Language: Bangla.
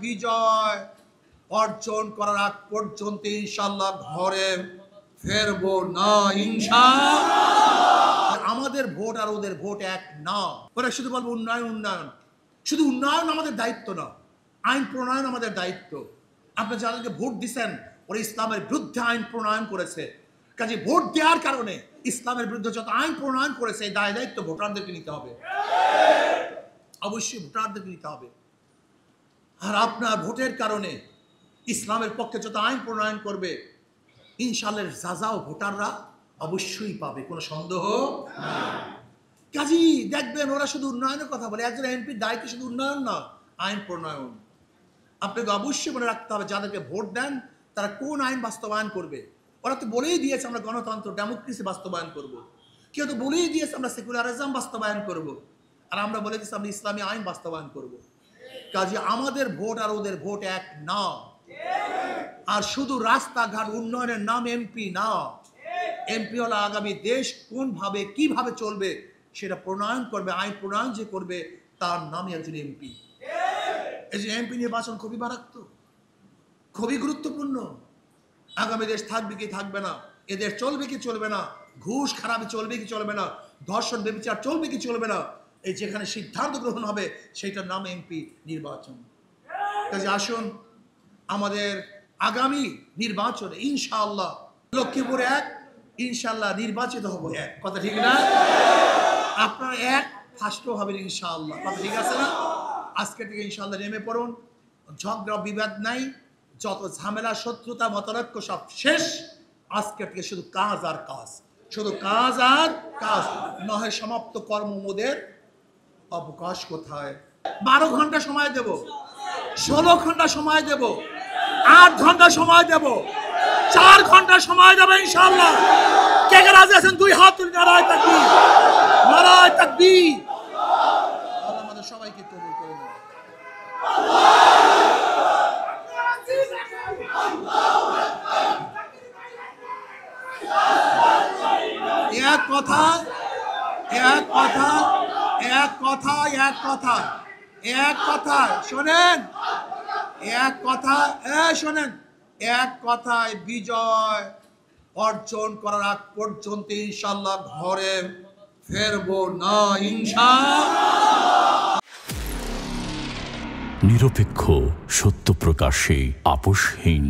বিজয় অর্জন করার আগ পর্যন্ত ইনশাআল্লাহ ঘরে ফেরবো না ইনশাআল্লাহ। আমাদের ভোট আর ওদের ভোট এক না। ওরা শুধু বলবো উন্নয়ন উন্নয়ন, শুধু উন্নয়ন আমাদের দায়িত্ব না, আইন প্রণয়ন আমাদের দায়িত্ব। আপনি যাদেরকে ভোট দিচ্ছেন ওরা ইসলামের বিরুদ্ধে আইন প্রণয়ন করেছে, কাজে ভোট দেওয়ার কারণে ইসলামের বিরুদ্ধে যত আইন প্রণয়ন করেছে এই দায় দায়িত্ব ভোটারদেরকে নিতে হবে, অবশ্যই ভোটারদেরকে নিতে হবে। আর আপনার ভোটের কারণে ইসলামের পক্ষে যত আইন প্রণয়ন করবে ইনশাআল্লাহ সাজাও ভোটাররা অবশ্যই পাবে, কোনো সন্দেহ নাই। কাজী দেখবেন ওরা শুধু উন্নয়নের কথা বলে, একজন এমপির দায়িত্ব শুধু উন্নয়ন না, আইন প্রণয়ন। আপনাকে অবশ্যই মনে রাখতে হবে যাদেরকে ভোট দেন তারা কোন আইন বাস্তবায়ন করবে। ওরা তো বলেই দিয়েছে আমরা গণতন্ত্র ডেমোক্রেসি বাস্তবায়ন করব, কেউ তো বলেই দিয়েছে আমরা সেকুলারিজম বাস্তবায়ন করব, আর আমরা বলে দিয়েছি আমরা ইসলামী আইন বাস্তবায়ন করব। কাজে আমাদের ভোট আর ওদের ভোট এক না। আর শুধু রাস্তাঘাট উন্নয়নের নাম এমপি না, এমপি হলো আগামী দেশ কোনভাবে কিভাবে চলবে সেটা প্রণয়ন করবে, আইন প্রণয়ন যে করবে তার নামই একজন এমপি। এই যে এমপি নির্বাচন খুবই মারাত্মক, খুবই গুরুত্বপূর্ণ। আগামী দেশ থাকবে কি থাকবে না, এদের চলবে কি চলবে না, ঘুষ খারাপি চলবে কি চলবে না, ধর্ষণ ব্যভিচার চলবে কি চলবে না, এই যেখানে সিদ্ধান্ত গ্রহণ হবে সেইটার নাম এমপি নির্বাচন। কাজে আসুন আমাদের আগামী নির্বাচনে ইনশাআল্লাহ লক্ষ্মীপুর এক, ইনশাআল্লাহ নির্বাচিত হবো এক, কথা ঠিক না? আপনারা এক ফার্স্টও হবেন ইনশাআল্লাহ, কথা ঠিক আছে না? আজকে থেকে ইনশাআল্লাহ নেমে পড়ুন, ঝগড়া বিবাদ নাই, যত ঝামেলা শত্রুতা মতলক্ষ্য সব শেষ। আজকে থেকে শুধু কাজ আর কাজ, শুধু কাজ আর কাজ, নয় সমাপ্ত কর্মমোদের অবকাশ কোথায়। 12 ঘন্টা সময় দেব, 16 ঘন্টা সময় দেব, 8 ঘন্টা সময় দেব, 4 ঘন্টা সময় দেব ইনশাআল্লাহ। কে কে রাজি আছেন 2 হাত তুলে নারায়ে তাকবীর, নারায়ে তাকবীর। আল্লাহ আমাদের সবাইকে কবুল করে নেন। এক কথা এক কথা এক কথা এক কথা এক কথা শোনেন, এক কথা শোনেন, এক কথায় বিজয় অর্জন করার আগ পর্যন্ত ইনশাআল্লাহ ঘরে ফেরবো না ইনশাআল্লাহ। নিরপেক্ষ, সত্য প্রকাশে আপোষহীন।